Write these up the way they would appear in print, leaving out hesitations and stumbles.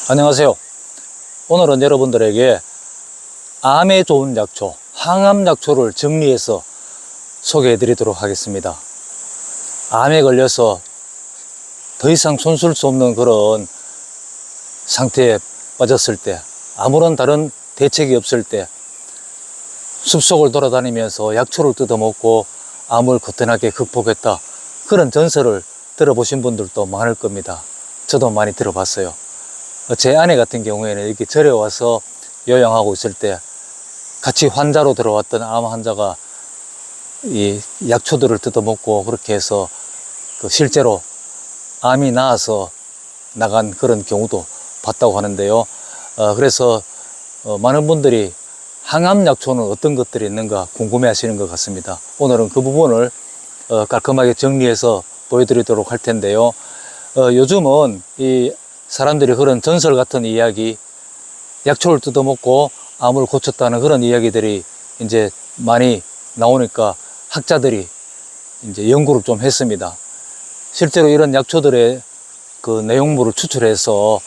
안녕하세요. 오늘은 여러분들에게 암에 좋은 약초, 항암 약초를 정리해서 소개해 드리도록 하겠습니다. 암에 걸려서 더 이상 손쓸 수 없는 그런 상태에 빠졌을 때, 아무런 다른 대책이 없을 때 숲속을 돌아다니면서 약초를 뜯어먹고 암을 거뜬하게 극복했다, 그런 전설을 들어보신 분들도 많을 겁니다. 저도 많이 들어봤어요. 제 아내 같은 경우에는 이렇게 절에 와서 요양하고 있을 때 같이 환자로 들어왔던 암 환자가 이 약초들을 뜯어먹고 그렇게 해서 실제로 암이 나아서 나간 그런 경우도 봤다고 하는데요. 그래서 많은 분들이 항암 약초는 어떤 것들이 있는가 궁금해 하시는 것 같습니다. 오늘은 그 부분을 깔끔하게 정리해서 보여드리도록 할 텐데요. 요즘은 이 사람들이 그런 전설 같은 이야기, 약초를 뜯어먹고 암을 고쳤다는 그런 이야기들이 이제 많이 나오니까 학자들이 이제 연구를 좀 했습니다. 실제로 이런 약초들의 그 내용물을 추출해서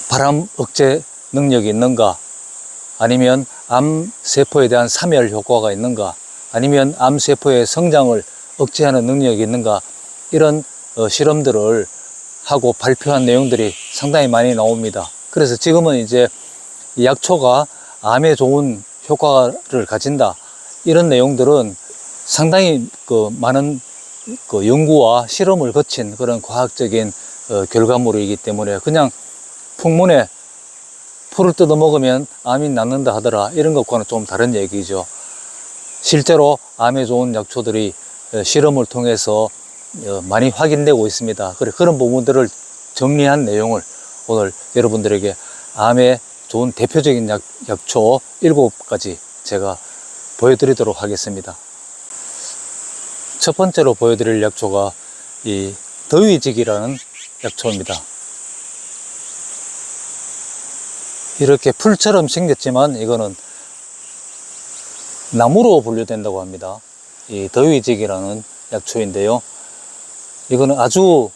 발암 억제 능력이 있는가, 아니면 암세포에 대한 사멸 효과가 있는가, 아니면 암세포의 성장을 억제하는 능력이 있는가, 이런 실험들을 하고 발표한 내용들이 상당히 많이 나옵니다. 그래서 지금은 이제 이 약초가 암에 좋은 효과를 가진다, 이런 내용들은 상당히 많은 연구와 실험을 거친 그런 과학적인 결과물이기 때문에 그냥 풍문에 풀을 뜯어 먹으면 암이 낫는다 하더라, 이런 것과는 좀 다른 얘기죠. 실제로 암에 좋은 약초들이 실험을 통해서 많이 확인되고 있습니다. 그런 부분들을 정리한 내용을 오늘 여러분들에게 암에 좋은 대표적인 약초 7가지 제가 보여드리도록 하겠습니다. 첫 번째로 보여드릴 약초가 이 더위지기라는 약초입니다. 이렇게 풀처럼 생겼지만 이거는 나무로 분류된다고 합니다. 이 더위지기라는 약초인데요. 이거는 아주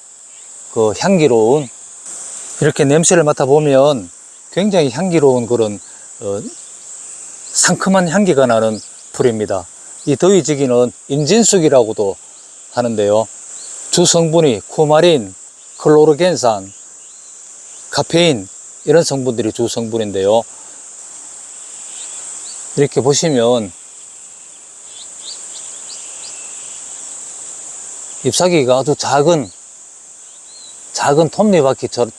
향기로운, 이렇게 냄새를 맡아보면 굉장히 향기로운 그런 상큼한 향기가 나는 풀입니다. 이 더위지기는 인진숙이라고도 하는데요. 주 성분이 쿠마린, 클로르겐산, 카페인, 이런 성분들이 주 성분인데요. 이렇게 보시면 잎사귀가 아주 작은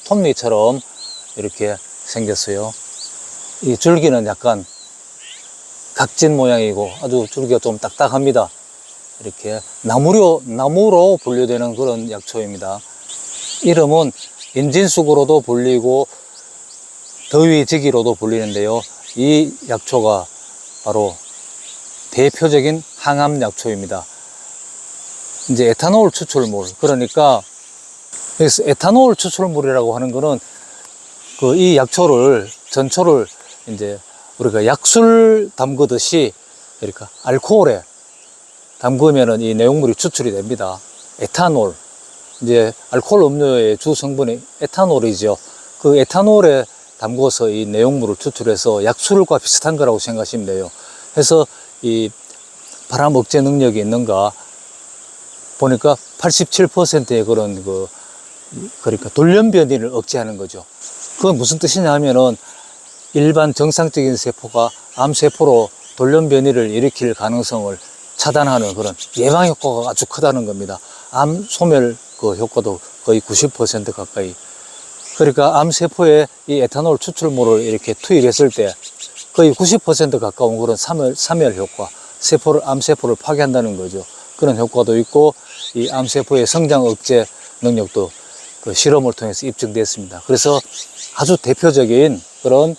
톱니처럼 이렇게 생겼어요. 이 줄기는 약간 각진 모양이고 아주 줄기가 좀 딱딱합니다. 이렇게 나무로 분류되는 그런 약초입니다. 이름은 인진숙으로도 불리고 더위지기로도 불리는데요. 이 약초가 바로 대표적인 항암 약초입니다. 이제 에탄올 추출물, 그러니까 그래서 에탄올 추출물이라고 하는 거는 이 약초를, 전초를 이제 우리가 약술 담그듯이 이렇게 알코올에 담그면은 이 내용물이 추출이 됩니다. 에탄올, 이제 알코올 음료의 주 성분이 에탄올이죠. 그 에탄올에 담궈서 이 내용물을 추출해서 약술과 비슷한 거라고 생각하시면 돼요. 그래서 이 발암 억제 능력이 있는가 보니까 87%의 그런 그러니까 돌연변이를 억제하는 거죠. 그건 무슨 뜻이냐 하면은 일반 정상적인 세포가 암세포로 돌연변이를 일으킬 가능성을 차단하는 그런 예방 효과가 아주 크다는 겁니다. 암 소멸 효과도 거의 90% 가까이. 그러니까 암세포에 이 에탄올 추출물을 이렇게 투입했을 때 거의 90% 가까운 그런 사멸 효과, 암세포를 파괴한다는 거죠. 그런 효과도 있고, 이 암세포의 성장 억제 능력도 실험을 통해서 입증됐습니다. 그래서 아주 대표적인 그런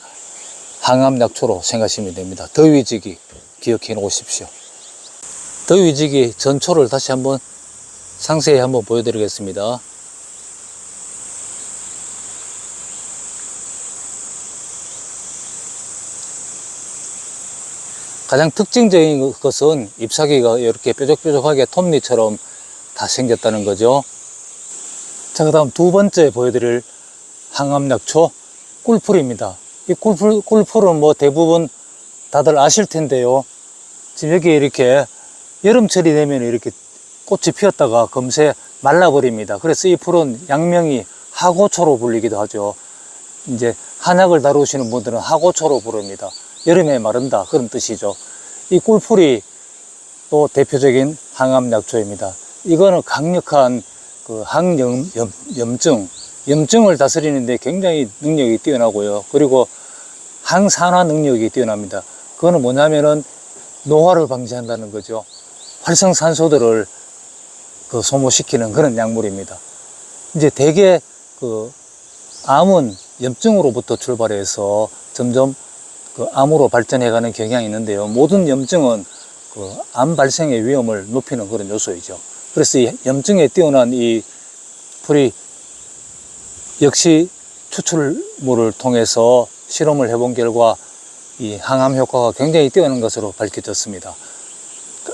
항암 약초로 생각하시면 됩니다. 더위지기 기억해 놓으십시오. 더위지기 전초를 다시 한번 상세히 한번 보여드리겠습니다. 가장 특징적인 것은 잎사귀가 이렇게 뾰족뾰족하게 톱니처럼 다 생겼다는 거죠. 자, 그 다음 두 번째 보여드릴 항암약초 꿀풀입니다. 이 꿀풀은 뭐 대부분 다들 아실 텐데요. 지금 여기 이렇게 여름철이 되면 이렇게 꽃이 피었다가 금세 말라버립니다. 그래서 이 풀은 약명이 하고초로 불리기도 하죠. 이제 한약을 다루시는 분들은 하고초로 부릅니다. 여름에 마른다 그런 뜻이죠. 이 꿀풀이 또 대표적인 항암약초입니다. 이거는 강력한 그 염증을 다스리는데 굉장히 능력이 뛰어나고요. 그리고 항산화 능력이 뛰어납니다. 그거는 뭐냐면은 노화를 방지한다는 거죠. 활성산소들을 그 소모시키는 그런 약물입니다. 이제 대개 그 암은 염증으로부터 출발해서 점점 그 암으로 발전해가는 경향이 있는데요. 모든 염증은 그 암 발생의 위험을 높이는 그런 요소이죠. 그래서 이 염증에 뛰어난 이 풀이 역시 추출물을 통해서 실험을 해본 결과 이 항암 효과가 굉장히 뛰어난 것으로 밝혀졌습니다.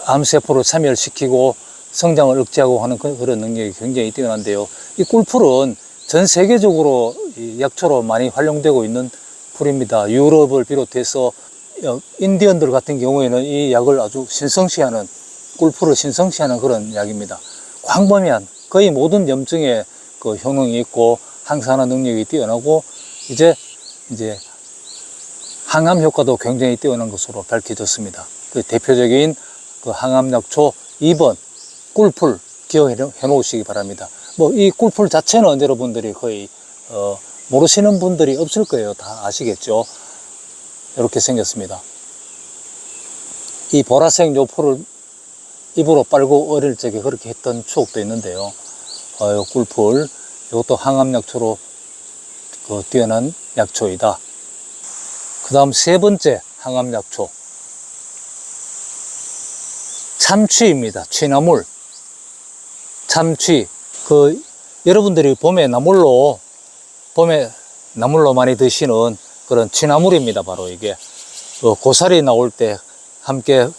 암세포를 참여시키고 성장을 억제하고 하는 그런 능력이 굉장히 뛰어난데요. 이 꿀풀은 전 세계적으로 이 약초로 많이 활용되고 있는 풀입니다. 유럽을 비롯해서 인디언들 같은 경우에는 이 약을 아주 신성시하는, 꿀풀을 신성시하는 그런 약입니다. 광범위한 거의 모든 염증에 그 효능이 있고 항산화 능력이 뛰어나고 이제 항암 효과도 굉장히 뛰어난 것으로 밝혀졌습니다. 그 대표적인 그 항암약초 2번 꿀풀 기억해 놓으시기 바랍니다. 뭐 이 꿀풀 자체는 여러분들이 거의 모르시는 분들이 없을 거예요. 다 아시겠죠? 이렇게 생겼습니다. 이 보라색 요 풀을 입으로 빨고 어릴 적에 그렇게 했던 추억도 있는데요. 요 꿀풀 이것도 항암약초로 그 뛰어난 약초이다. 그 다음 세 번째 항암약초 참취입니다. 취나물. 참취. 그 여러분들이 봄에 나물로 많이 드시는 그런 취나물입니다. 바로 이게 고사리 나올 때 함께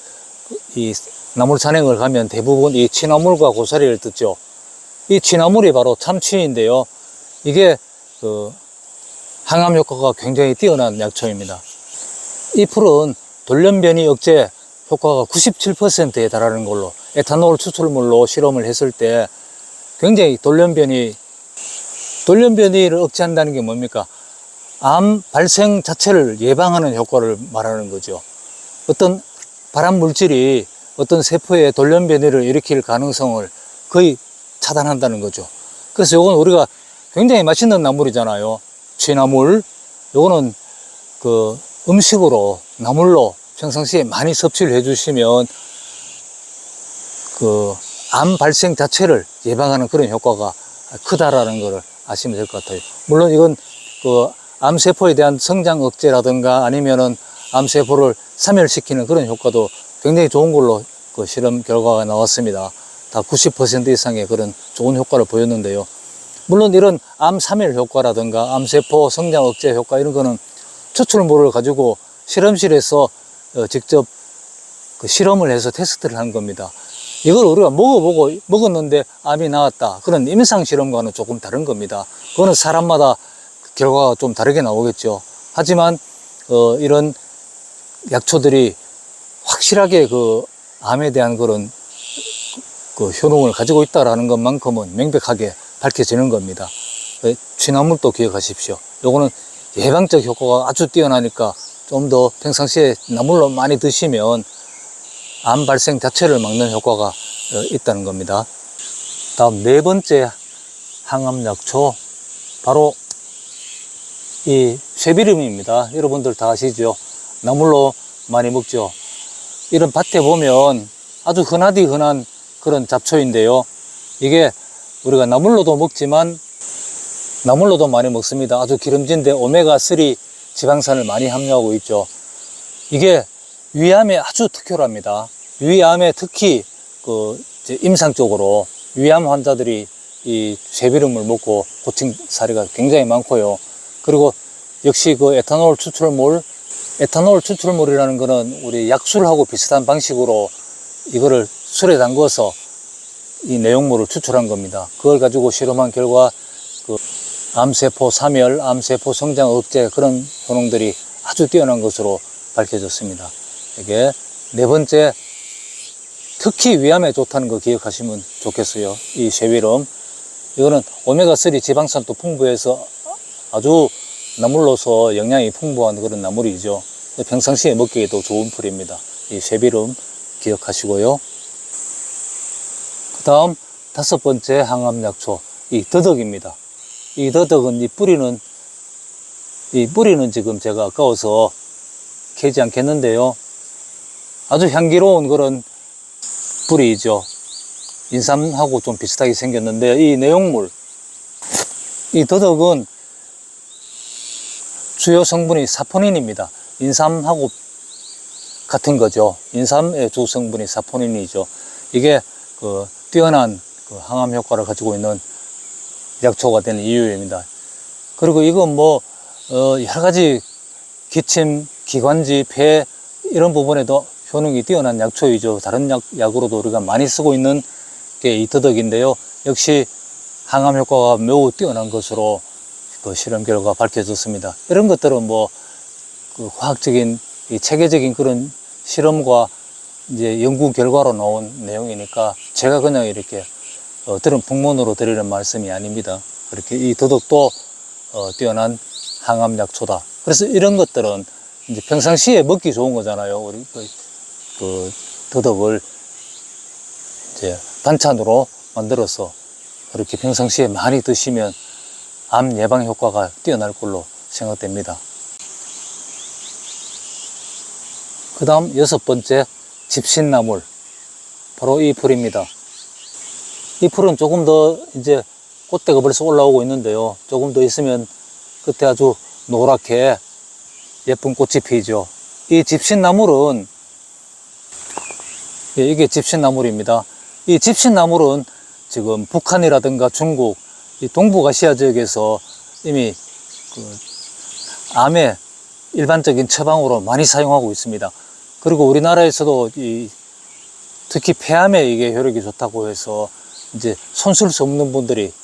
이 나물 산행을 가면 대부분 이 취나물과 고사리를 듣죠. 이 취나물이 바로 참취인데요. 이게 그 항암 효과가 굉장히 뛰어난 약초입니다. 이 풀은 돌연변이 억제 효과가 97%에 달하는 걸로 에탄올 추출물로 실험을 했을 때 굉장히 돌연변이를 억제한다는 게 뭡니까? 암 발생 자체를 예방하는 효과를 말하는 거죠. 어떤 발암 물질이 어떤 세포의 돌연변이를 일으킬 가능성을 거의 차단한다는 거죠. 그래서 이건 우리가 굉장히 맛있는 나물이잖아요. 취나물. 요거는 그 음식으로 나물로 평상시에 많이 섭취를 해주시면 그 암 발생 자체를 예방하는 그런 효과가 크다라는 것을 아시면 될 것 같아요. 물론 이건 그 암세포에 대한 성장 억제라든가 아니면은 암세포를 사멸시키는 그런 효과도 굉장히 좋은 걸로 그 실험 결과가 나왔습니다. 다 90% 이상의 그런 좋은 효과를 보였는데요. 물론 이런 암 사멸 효과라든가 암세포 성장 억제 효과 이런 거는 추출물을 가지고 실험실에서 직접 그 실험을 해서 테스트를 한 겁니다. 이걸 우리가 먹었는데 암이 나왔다. 그런 임상실험과는 조금 다른 겁니다. 그거는 사람마다 결과가 좀 다르게 나오겠죠. 하지만, 이런 약초들이 확실하게 그 암에 대한 그런 그 효능을 가지고 있다라는 것만큼은 명백하게 밝혀지는 겁니다. 취나물도 기억하십시오. 요거는 예방적 효과가 아주 뛰어나니까 좀 더 평상시에 나물로 많이 드시면 암 발생 자체를 막는 효과가 있다는 겁니다. 다음 네 번째 항암약초 바로 이 쇠비름입니다. 여러분들 다 아시죠? 나물로 많이 먹죠. 이런 밭에 보면 아주 흔하디 흔한 그런 잡초인데요. 이게 우리가 나물로도 먹지만 나물로도 많이 먹습니다. 아주 기름진데 오메가3 지방산을 많이 함유하고 있죠. 이게 위암에 아주 특효랍니다. 위암에 특히 그 임상적으로 위암 환자들이 이 쇠비름을 먹고 고친 사례가 굉장히 많고요. 그리고 역시 그 에탄올 추출물이라는 거는 우리 약술하고 비슷한 방식으로 이거를 술에 담궈서 이 내용물을 추출한 겁니다. 그걸 가지고 실험한 결과 그 암세포 사멸, 암세포 성장 억제 그런 효능들이 아주 뛰어난 것으로 밝혀졌습니다. 이게 네 번째, 특히 위암에 좋다는 거 기억하시면 좋겠어요. 이 쇠비름, 이거는 오메가3 지방산도 풍부해서 아주 나물로서 영양이 풍부한 그런 나물이죠. 평상시에 먹기에도 좋은 풀입니다. 이 쇠비름 기억하시고요. 그 다음 다섯 번째 항암약초, 이 더덕입니다. 이 더덕은 이 뿌리는 지금 제가 아까워서 캐지 않겠는데요. 아주 향기로운 그런 뿌리이죠. 인삼하고 좀 비슷하게 생겼는데, 이 내용물, 이 더덕은 주요 성분이 사포닌입니다. 인삼하고 같은 거죠. 인삼의 주 성분이 사포닌이죠. 이게 그 뛰어난 그 항암 효과를 가지고 있는 약초가 되는 이유입니다. 그리고 이건 뭐 여러 가지 기침, 기관지, 폐 이런 부분에도 효능이 뛰어난 약초이죠. 다른 약으로도 우리가 많이 쓰고 있는 게 이 더덕인데요. 역시 항암 효과가 매우 뛰어난 것으로 그 실험 결과 밝혀졌습니다. 이런 것들은 뭐 그 과학적인 체계적인 그런 실험과 이제 연구 결과로 나온 내용이니까 제가 그냥 이렇게 들은 풍문으로 드리는 말씀이 아닙니다. 그렇게 이 더덕도 뛰어난 항암 약초다. 그래서 이런 것들은 이제 평상시에 먹기 좋은 거잖아요. 우리 그 더덕을 이제 반찬으로 만들어서 그렇게 평상시에 많이 드시면 암 예방 효과가 뛰어날 걸로 생각됩니다. 그 다음 여섯 번째, 집신나물. 바로 이 풀입니다. 이 풀은 조금 더 이제 꽃대가 벌써 올라오고 있는데요. 조금 더 있으면 그때 아주 노랗게 예쁜 꽃이 피죠. 이 집신나물은, 이게 집신나물입니다. 이 집신나물은 지금 북한이라든가 중국, 이 동북아시아 지역에서 이미 그 암의 일반적인 처방으로 많이 사용하고 있습니다. 그리고 우리나라에서도 특히 폐암에 이게 효력이 좋다고 해서 이제 손쓸 수 없는 분들이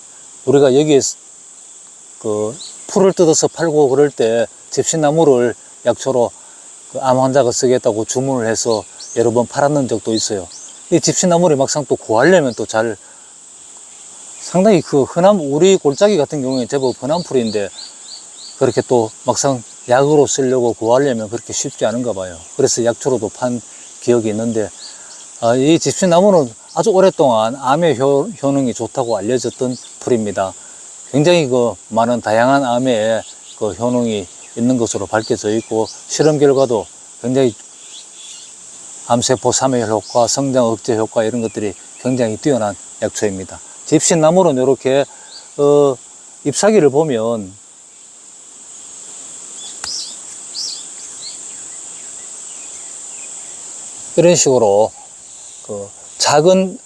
우리가 여기에 그 풀을 뜯어서 팔고 그럴 때 집신나물을 약초로 그 암 환자가 쓰겠다고 주문을 해서 여러 번 팔았는 적도 있어요. 이 집신나물이 막상 또 구하려면 또 상당히 그 우리 골짜기 같은 경우에 제법 흔한 풀인데 그렇게 또 막상 약으로 쓰려고 구하려면 그렇게 쉽지 않은가 봐요. 그래서 약초로도 판 기억이 있는데, 이 집신나무는 아주 오랫동안 암의 효능이 좋다고 알려졌던 풀입니다. 굉장히 그 많은 다양한 암에 그 효능이 있는 것으로 밝혀져 있고, 실험 결과도 굉장히 암세포 사멸 효과, 성장 억제 효과 이런 것들이 굉장히 뛰어난 약초입니다. 집신나물은 이렇게 잎사귀를 보면 이런 식으로 그 작은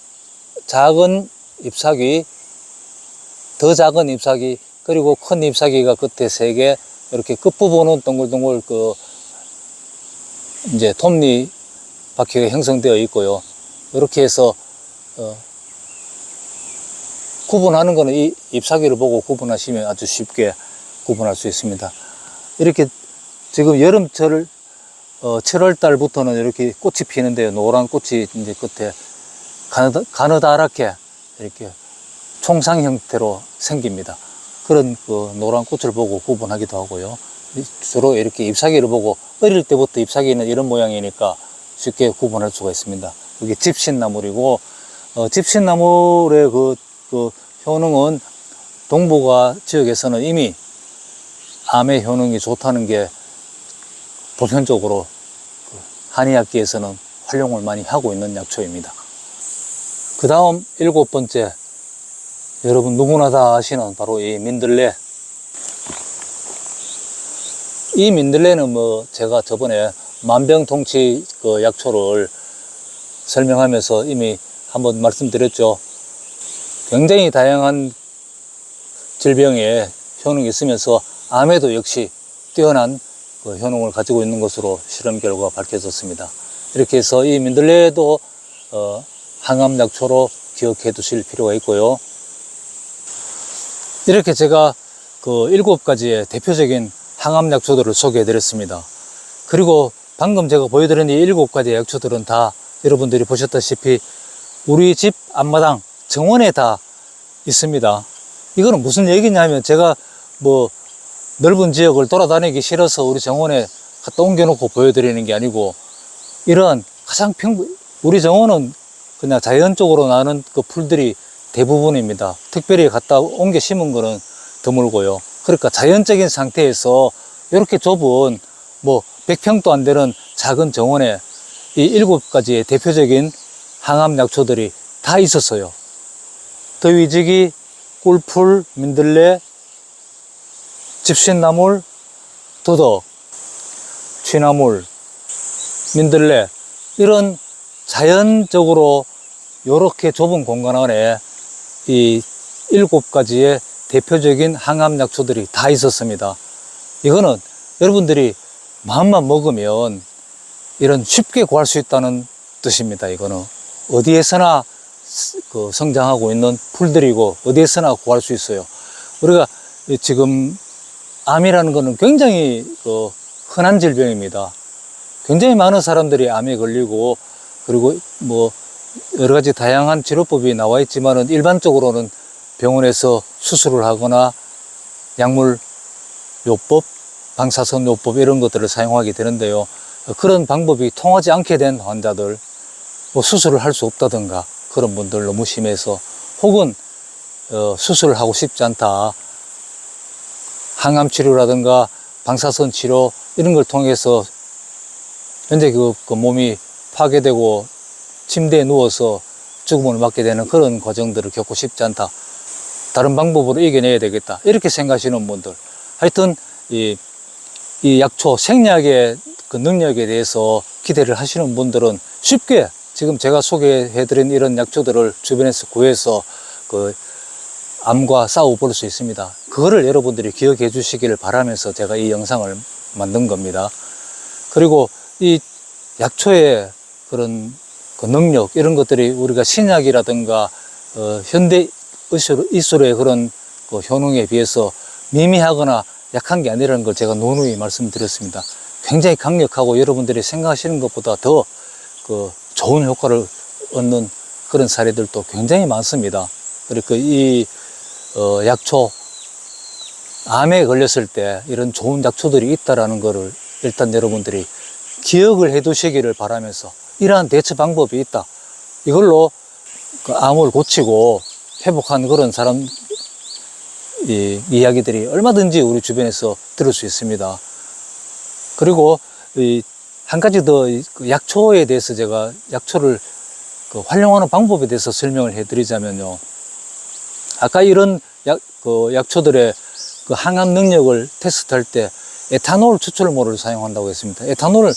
잎사귀, 더 작은 잎사귀, 그리고 큰 잎사귀가 끝에 3개, 이렇게 끝부분은 동글동글 이제 톱니 바퀴가 형성되어 있고요. 이렇게 해서 구분하는 거는 이 잎사귀를 보고 구분하시면 아주 쉽게 구분할 수 있습니다. 이렇게 지금 여름철 7월 달부터는 이렇게 꽃이 피는데요. 노란 꽃이 이제 끝에 가느다랗게 이렇게 총상 형태로 생깁니다. 그런 그 노란 꽃을 보고 구분하기도 하고요. 주로 이렇게 잎사귀를 보고 어릴 때부터 잎사귀는 이런 모양이니까 쉽게 구분할 수가 있습니다. 이게 집신나물이고, 집신나물의 그 효능은 동북아 지역에서는 이미 암의 효능이 좋다는 게 보편적으로 한의학계에서는 활용을 많이 하고 있는 약초입니다. 그 다음 7번째, 여러분 누구나 다 아시는 바로 이 민들레. 이 민들레는 뭐 제가 저번에 만병통치 그 약초를 설명하면서 이미 한번 말씀드렸죠. 굉장히 다양한 질병에 효능이 있으면서 암에도 역시 뛰어난 그 효능을 가지고 있는 것으로 실험 결과가 밝혀졌습니다. 이렇게 해서 이 민들레도 항암 약초로 기억해 두실 필요가 있고요. 이렇게 제가 그 7가지의 대표적인 항암 약초들을 소개해 드렸습니다. 그리고 방금 제가 보여드린 이 7가지 약초들은 다 여러분들이 보셨다시피 우리 집 앞마당 정원에 다 있습니다. 이거는 무슨 얘기냐면 제가 뭐 넓은 지역을 돌아다니기 싫어서 우리 정원에 갖다 옮겨놓고 보여드리는 게 아니고, 이런 가장 우리 정원은 그냥 자연적으로 나는 그 풀들이 대부분입니다. 특별히 갖다 옮겨 심은 거는 드물고요. 그러니까 자연적인 상태에서 이렇게 좁은 뭐 100평도 안 되는 작은 정원에 이 7가지의 대표적인 항암 약초들이 다 있었어요. 더위지기, 꿀풀, 민들레, 집신나물, 도덕, 취나물, 민들레, 이런 자연적으로 이렇게 좁은 공간 안에 이 7가지의 대표적인 항암 약초들이 다 있었습니다. 이거는 여러분들이 마음만 먹으면 이런 쉽게 구할 수 있다는 뜻입니다. 이거는 어디에서나 그 성장하고 있는 풀들이고 어디에서나 구할 수 있어요. 우리가 지금 암이라는 거는 굉장히 그 흔한 질병입니다. 굉장히 많은 사람들이 암에 걸리고, 그리고 뭐 여러 가지 다양한 치료법이 나와 있지만은 일반적으로는 병원에서 수술을 하거나 약물 요법, 방사선 요법 이런 것들을 사용하게 되는데요. 그런 방법이 통하지 않게 된 환자들, 뭐 수술을 할 수 없다든가 그런 분들 너무 심해서, 혹은 수술을 하고 싶지 않다, 항암 치료라든가 방사선 치료 이런 걸 통해서 현재 그 몸이 파괴되고 침대에 누워서 죽음을 맞게 되는 그런 과정들을 겪고 싶지 않다, 다른 방법으로 이겨내야 되겠다, 이렇게 생각하시는 분들, 하여튼 이 약초 생약의 그 능력에 대해서 기대를 하시는 분들은 쉽게 지금 제가 소개해드린 이런 약초들을 주변에서 구해서 그 암과 싸워볼 수 있습니다. 그거를 여러분들이 기억해 주시기를 바라면서 제가 이 영상을 만든 겁니다. 그리고 이 약초의 그런 그 능력, 이런 것들이 우리가 신약이라든가 현대 이술의 그런 그 효능에 비해서 미미하거나 약한 게 아니라는 걸 제가 누누이 말씀드렸습니다. 굉장히 강력하고 여러분들이 생각하시는 것보다 더 그 좋은 효과를 얻는 그런 사례들도 굉장히 많습니다. 그리고 이 약초, 암에 걸렸을 때 이런 좋은 약초들이 있다라는 것을 일단 여러분들이 기억을 해 두시기를 바라면서, 이러한 대처 방법이 있다, 이걸로 그 암을 고치고 회복한 그런 사람 이야기들이 얼마든지 우리 주변에서 들을 수 있습니다. 그리고 한 가지 더 약초에 대해서 제가 약초를 그 활용하는 방법에 대해서 설명을 해 드리자면요, 아까 이런 약초들의 그 항암 능력을 테스트할 때 에탄올 추출물을 사용한다고 했습니다. 에탄올을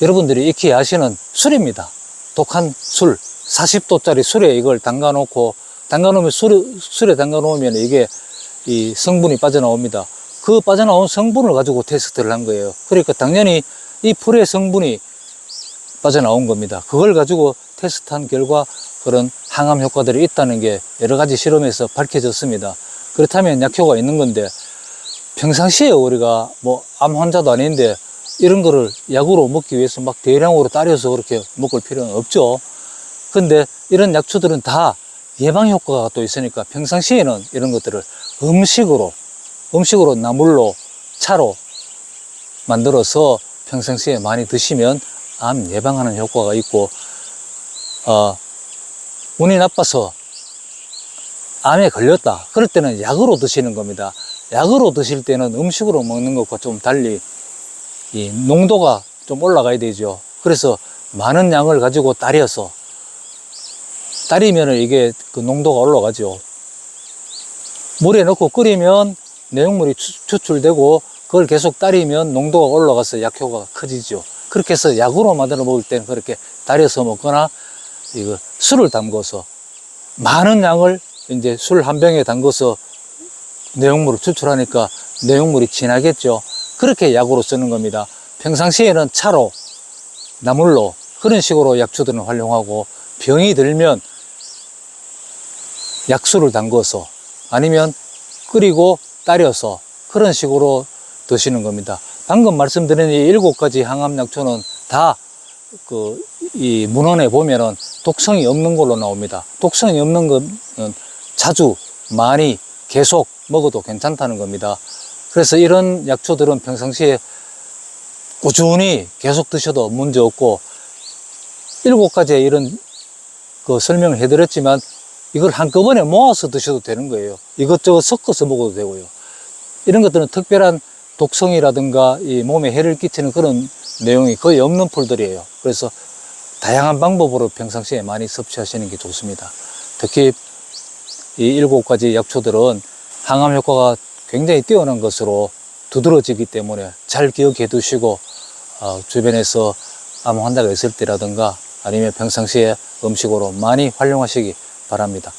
여러분들이 익히 아시는 술입니다. 독한 술, 40도짜리 술에 이걸 담가놓으면 술에 담가놓으면 이게 이 성분이 빠져나옵니다. 그 빠져나온 성분을 가지고 테스트를 한 거예요. 그러니까 당연히 이 풀의 성분이 빠져나온 겁니다. 그걸 가지고 테스트한 결과 그런 항암 효과들이 있다는 게 여러 가지 실험에서 밝혀졌습니다. 그렇다면 약효가 있는 건데, 평상시에 우리가 뭐 암 환자도 아닌데 이런 거를 약으로 먹기 위해서 막 대량으로 따려서 그렇게 먹을 필요는 없죠. 근데 이런 약초들은 다 예방 효과가 또 있으니까 평상시에는 이런 것들을 음식으로 나물로, 차로 만들어서 평상시에 많이 드시면 암 예방하는 효과가 있고, 운이 나빠서 암에 걸렸다, 그럴 때는 약으로 드시는 겁니다. 약으로 드실 때는 음식으로 먹는 것과 좀 달리 이 농도가 좀 올라가야 되죠. 그래서 많은 양을 가지고 따리면 이게 그 농도가 올라가죠. 물에 넣고 끓이면 내용물이 추출되고, 그걸 계속 따리면 농도가 올라가서 약효가 커지죠. 그렇게 해서 약으로 만들어 먹을 때는 그렇게 따려서 먹거나, 이거 술을 담궈서 많은 양을 이제 술 한 병에 담궈서 내용물을 추출하니까 내용물이 진하겠죠. 그렇게 약으로 쓰는 겁니다. 평상시에는 차로, 나물로 그런 식으로 약초들은 활용하고, 병이 들면 약수를 담궈서 아니면 끓이고 따려서 그런 식으로 드시는 겁니다. 방금 말씀드린 이 7가지 항암약초는 다 이 문헌에 보면은 독성이 없는 걸로 나옵니다. 독성이 없는 건 자주, 많이, 계속 먹어도 괜찮다는 겁니다. 그래서 이런 약초들은 평상시에 꾸준히 계속 드셔도 문제 없고, 7가지의 이런 설명을 해드렸지만 이걸 한꺼번에 모아서 드셔도 되는 거예요. 이것저것 섞어서 먹어도 되고요. 이런 것들은 특별한 독성이라든가 이 몸에 해를 끼치는 그런 내용이 거의 없는 풀들이에요. 그래서 다양한 방법으로 평상시에 많이 섭취하시는 게 좋습니다. 특히 이 7가지 약초들은 항암 효과가 굉장히 뛰어난 것으로 두드러지기 때문에 잘 기억해 두시고 주변에서 암 환자가 있을 때라든가 아니면 평상시에 음식으로 많이 활용하시기 바랍니다.